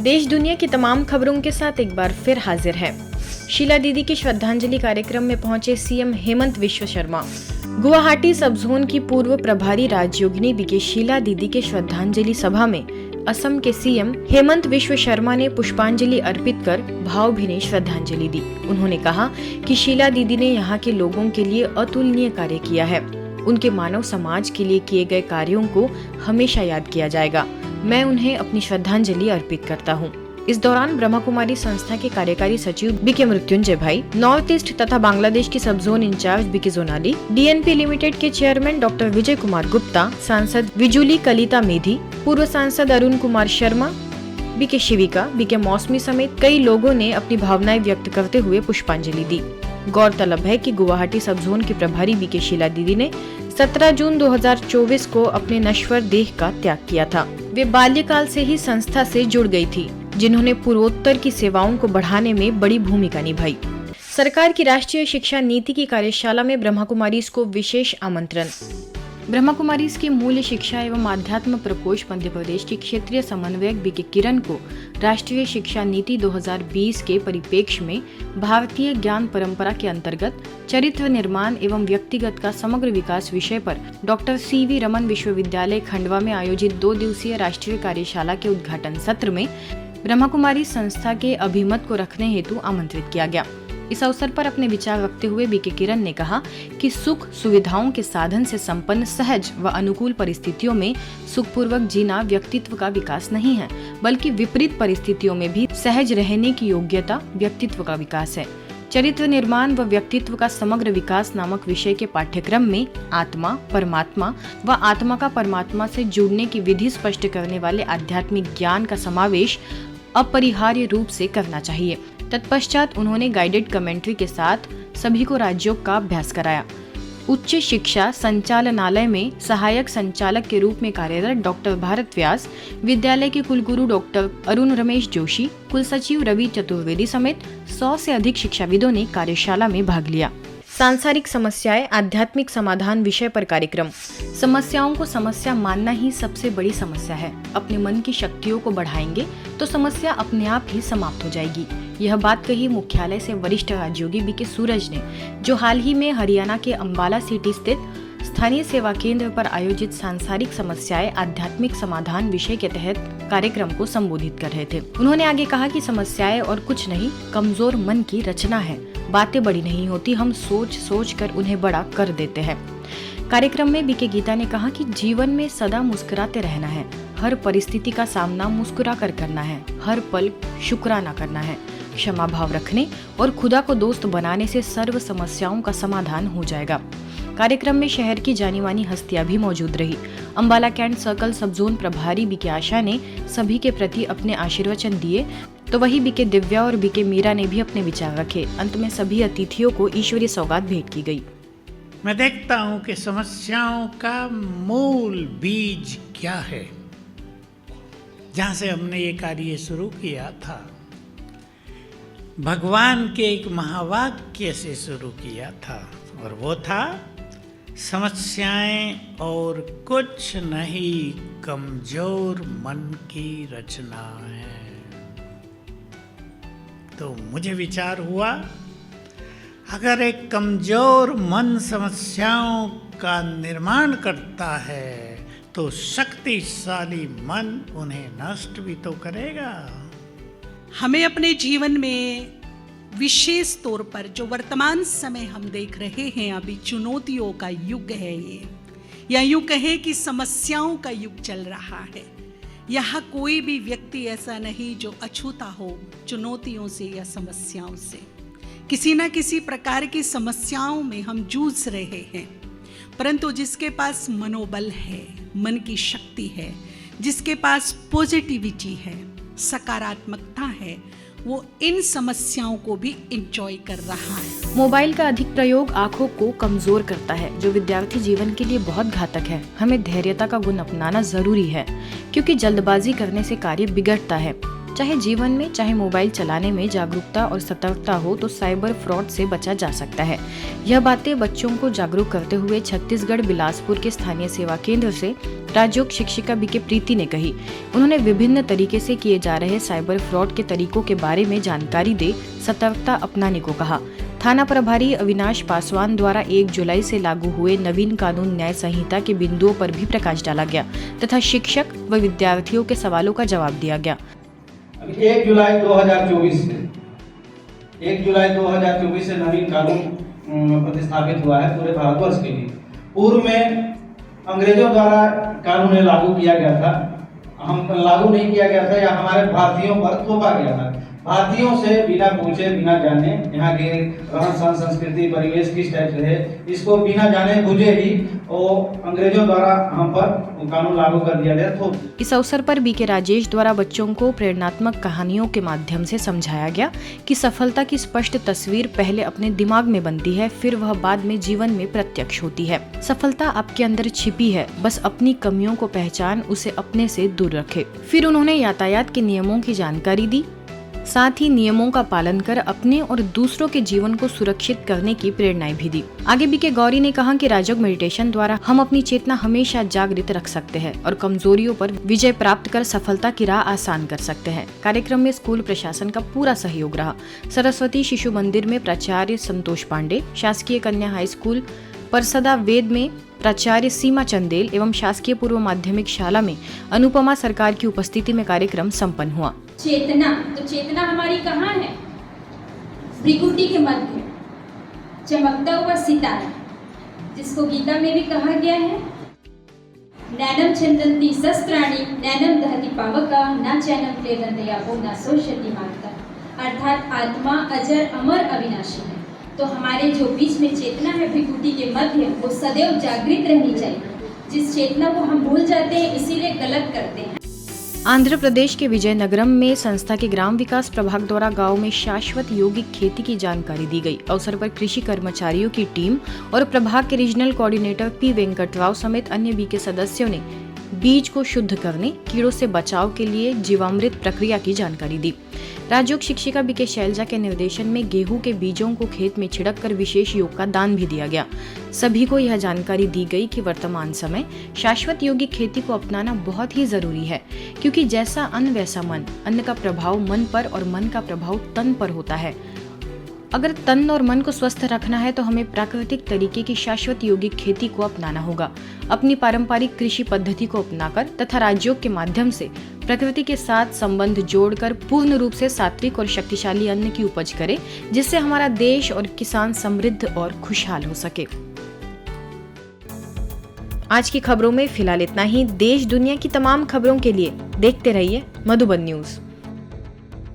देश दुनिया की तमाम खबरों के साथ एक बार फिर हाजिर है। शीला दीदी की श्रद्धांजलि कार्यक्रम में पहुंचे सीएम हेमंत विश्व शर्मा। गुवाहाटी सब जोन की पूर्व प्रभारी राजयोगिनी बीके शीला दीदी के श्रद्धांजलि सभा में असम के सीएम हेमंत विश्व शर्मा ने पुष्पांजलि अर्पित कर भावभीनी श्रद्धांजलि दी। उन्होंने कहा कि शीला दीदी ने यहाँ के लोगों के लिए अतुलनीय कार्य किया है। उनके मानव समाज के लिए किए गए कार्यों को हमेशा याद किया जाएगा। मैं उन्हें अपनी श्रद्धांजलि अर्पित करता हूँ। इस दौरान ब्रह्मा कुमारी संस्था के कार्यकारी सचिव बीके मृत्युंजय भाई, नॉर्थ ईस्ट तथा बांग्लादेश की sub zone incharge BK Jonali, DNP limited के चेयरमैन डॉक्टर विजय कुमार गुप्ता, सांसद विजुली कलिता मेधी, पूर्व सांसद अरुण कुमार शर्मा, बीके शिविका, बीके मौसमी समेत कई लोगों ने अपनी भावनाएं व्यक्त करते हुए पुष्पांजलि दी। गौरतलब है कि गुवाहाटी सब जोन की प्रभारी बीके शीला दीदी ने 17 जून 2024 को अपने नश्वर देह का त्याग किया था। वे बाल्यकाल से ही संस्था से जुड़ गई थी, जिन्होंने पूर्वोत्तर की सेवाओं को बढ़ाने में बड़ी भूमिका निभाई। सरकार की राष्ट्रीय शिक्षा नीति की कार्यशाला में ब्रह्मा कुमारीज को विशेष आमंत्रण। ब्रह्मा कुमारीज के मूल्य शिक्षा एवं आध्यात्म प्रकोष्ठ मध्य प्रदेश की क्षेत्रीय समन्वयक बीके किरण को राष्ट्रीय शिक्षा नीति 2020 के परिप्रेक्ष्य में भारतीय ज्ञान परंपरा के अंतर्गत चरित्र निर्माण एवं व्यक्तिगत का समग्र विकास विषय पर डॉक्टर सीवी रमन विश्वविद्यालय खंडवा में आयोजित 2 दिवसीय राष्ट्रीय कार्यशाला के उद्घाटन सत्र में ब्रह्मा कुमारी संस्था के अभिमत को रखने हेतु आमंत्रित किया गया। इस अवसर पर अपने विचार रखते हुए बीके किरण ने कहा कि सुख सुविधाओं के साधन से संपन्न सहज व अनुकूल परिस्थितियों में सुखपूर्वक जीना व्यक्तित्व का विकास नहीं है, बल्कि विपरीत परिस्थितियों में भी सहज रहने की योग्यता व्यक्तित्व का विकास है। चरित्र निर्माण व व्यक्तित्व का समग्र विकास नामक विषय के पाठ्यक्रम में आत्मा, परमात्मा व आत्मा का परमात्मा से जुड़ने की विधि स्पष्ट करने वाले आध्यात्मिक ज्ञान का समावेश अपरिहार्य रूप से करना चाहिए। तत्पश्चात उन्होंने गाइडेड कमेंट्री के साथ सभी को राजयोग का अभ्यास कराया। उच्च शिक्षा संचालनालय में सहायक संचालक के रूप में कार्यरत डॉक्टर भारत व्यास, विद्यालय के कुलगुरु डॉक्टर अरुण रमेश जोशी, कुलसचिव रवि चतुर्वेदी समेत 100 से अधिक शिक्षाविदों ने कार्यशाला में भाग लिया। सांसारिक समस्याएं आध्यात्मिक समाधान विषय पर कार्यक्रम। समस्याओं को समस्या मानना ही सबसे बड़ी समस्या है। अपने मन की शक्तियों को बढ़ाएंगे तो समस्या अपने आप ही समाप्त हो जाएगी। यह बात कही मुख्यालय से वरिष्ठ राजयोगी बीके सूरज ने, जो हाल ही में हरियाणा के अंबाला सिटी स्थित स्थानीय सेवा केंद्र पर आयोजित सांसारिक समस्याएं आध्यात्मिक समाधान विषय के तहत कार्यक्रम को संबोधित कर रहे थे। उन्होंने आगे कहा कि समस्याएं और कुछ नहीं, कमजोर मन की रचना है। बातें बड़ी नहीं होती, हम सोच सोच कर उन्हें बड़ा कर देते हैं। कार्यक्रम में बीके गीता ने कहा कि जीवन में सदा मुस्कुराते रहना है, हर परिस्थिति का सामना मुस्कुरा कर करना है, हर पल शुक्राना करना है, क्षमा भाव रखने और खुदा को दोस्त बनाने से सर्व समस्याओं का समाधान हो जाएगा। कार्यक्रम में शहर की जानी मानी हस्तियां भी मौजूद रही। अंबाला कैंट सर्कल सब जोन प्रभारी बीके आशा ने सभी के प्रति अपने आशीर्वचन दिए, तो वही बीके दिव्या और बीके मीरा ने भी अपने विचार रखे। अंत में सभी अतिथियों को ईश्वरीय सौगात भेंट की गई। मैं देखता हूँ कि समस्याओं का मूल बीज क्या है। जहाँ से हमने ये कार्य शुरू किया था, भगवान के एक महावाक्य से शुरू किया था, और वो था समस्याएं और कुछ नहीं, कमजोर मन की रचना है। तो मुझे विचार हुआ, अगर एक कमजोर मन समस्याओं का निर्माण करता है तो शक्तिशाली मन उन्हें नष्ट भी तो करेगा। हमें अपने जीवन में विशेष तौर पर जो वर्तमान समय हम देख रहे हैं, अभी चुनौतियों का युग है ये, या यूं कहे कि समस्याओं का युग चल रहा है। यहाँ कोई भी व्यक्ति ऐसा नहीं जो अछूता हो चुनौतियों से या समस्याओं से। किसी न किसी प्रकार की समस्याओं में हम जूझ रहे हैं, परंतु जिसके पास मनोबल है, मन की शक्ति है, जिसके पास पॉजिटिविटी है, सकारात्मकता है, वो इन समस्याओं को भी एंजॉय कर रहा है। मोबाइल का अधिक प्रयोग आंखों को कमजोर करता है, जो विद्यार्थी जीवन के लिए बहुत घातक है। हमें धैर्यता का गुण अपनाना जरूरी है, क्योंकि जल्दबाजी करने से कार्य बिगड़ता है। चाहे जीवन में चाहे मोबाइल चलाने में जागरूकता और सतर्कता हो तो साइबर फ्रॉड से बचा जा सकता है। यह बातें बच्चों को जागरूक करते हुए छत्तीसगढ़ बिलासपुर के स्थानीय सेवा केंद्र से राजयोग शिक्षिका बीके प्रीति ने कही। उन्होंने विभिन्न तरीके से किए जा रहे साइबर फ्रॉड के तरीकों के बारे में जानकारी दे सतर्कता अपनाने को कहा। थाना प्रभारी अविनाश पासवान द्वारा 1 जुलाई से लागू हुए नवीन कानून न्याय संहिता के बिंदुओं पर भी प्रकाश डाला गया तथा शिक्षक व विद्यार्थियों के सवालों का जवाब दिया गया। 1 जुलाई 2024 से नवीन कानून प्रतिस्थापित हुआ है पूरे भारतवर्ष के लिए। पूर्व में अंग्रेजों द्वारा कानून लागू किया गया था, हम लागू नहीं किया गया था या हमारे भारतीयों पर थोपा गया था। भारतीयों से बिना पूछे बिना जाने यहाँ के रहन सहन संस्कृति परिवेश किस टाइप से है, इसको बिना जाने बुझे ही वो अंग्रेजों द्वारा हम पर कानून लागू कर दिया गया था। इस अवसर पर बीके राजेश द्वारा बच्चों को प्रेरणात्मक कहानियों के माध्यम से समझाया गया कि सफलता की स्पष्ट तस्वीर पहले अपने दिमाग में बनती है, फिर वह बाद में जीवन में प्रत्यक्ष होती है। सफलता आपके अंदर छिपी है, बस अपनी कमियों को पहचान उसे अपने से दूर रखे। फिर उन्होंने यातायात के नियमों की जानकारी दी, साथ ही नियमों का पालन कर अपने और दूसरों के जीवन को सुरक्षित करने की प्रेरणाएं भी दी। आगे बीके गौरी ने कहा कि राजयोग मेडिटेशन द्वारा हम अपनी चेतना हमेशा जागृत रख सकते हैं और कमजोरियों पर विजय प्राप्त कर सफलता की राह आसान कर सकते हैं। कार्यक्रम में स्कूल प्रशासन का पूरा सहयोग रहा। सरस्वती शिशु मंदिर में प्राचार्य संतोष पांडे, शासकीय कन्या हाई स्कूल परसदा वेद में प्राचार्य सीमा चंदेल एवं शासकीय पूर्व माध्यमिक शाला में अनुपमा सरकार की उपस्थिति में कार्यक्रम संपन्न हुआ। चेतना, तो चेतना हमारी कहाँ है? भृकुटी के मध्य चमकता हुआ सितारा, जिसको गीता में भी कहा गया है, नैनम छंदन्ति शस्त्राणि नैनम दहति पावका न चैनम क्लेदन्ति यापो न शोष्यति मार्ता, अर्थात आत्मा अजर अमर अविनाशी है। तो हमारे जो बीच में चेतना है भृकुटी के मध्य, वो सदैव जागृत रहनी चाहिए। जिस चेतना को हम भूल जाते हैं, इसीलिए गलत करते हैं। आंध्र प्रदेश के विजयनगरम में संस्था के ग्राम विकास प्रभाग द्वारा गांव में शाश्वत यौगिक खेती की जानकारी दी गई। अवसर पर कृषि कर्मचारियों की टीम और प्रभाग के रीजनल कोऑर्डिनेटर पी वेंकटराव समेत अन्य बीके सदस्यों ने बीज को शुद्ध करने, कीड़ों से बचाव के लिए जीवामृत प्रक्रिया की जानकारी दी। राजयोग शिक्षिका बीके शैलजा के निर्देशन में गेहूं के बीजों को खेत में छिड़क कर विशेष योग का दान भी दिया गया। सभी को यह जानकारी दी गई कि वर्तमान समय शाश्वत यौगिक खेती को अपनाना बहुत ही जरूरी है, क्योंकि जैसा अन्न वैसा मन। अन्न का प्रभाव मन पर और मन का प्रभाव तन पर होता है। अगर तन और मन को स्वस्थ रखना है तो हमें प्राकृतिक तरीके की शाश्वत यौगिक खेती को अपनाना होगा। अपनी पारंपरिक कृषि पद्धति को अपनाकर तथा राजयोग के माध्यम से प्रकृति के साथ संबंध जोड़कर पूर्ण रूप से सात्विक और शक्तिशाली अन्न की उपज करें, जिससे हमारा देश और किसान समृद्ध और खुशहाल हो सके। आज की खबरों में फिलहाल इतना ही। देश दुनिया की तमाम खबरों के लिए देखते रहिए मधुबन न्यूज।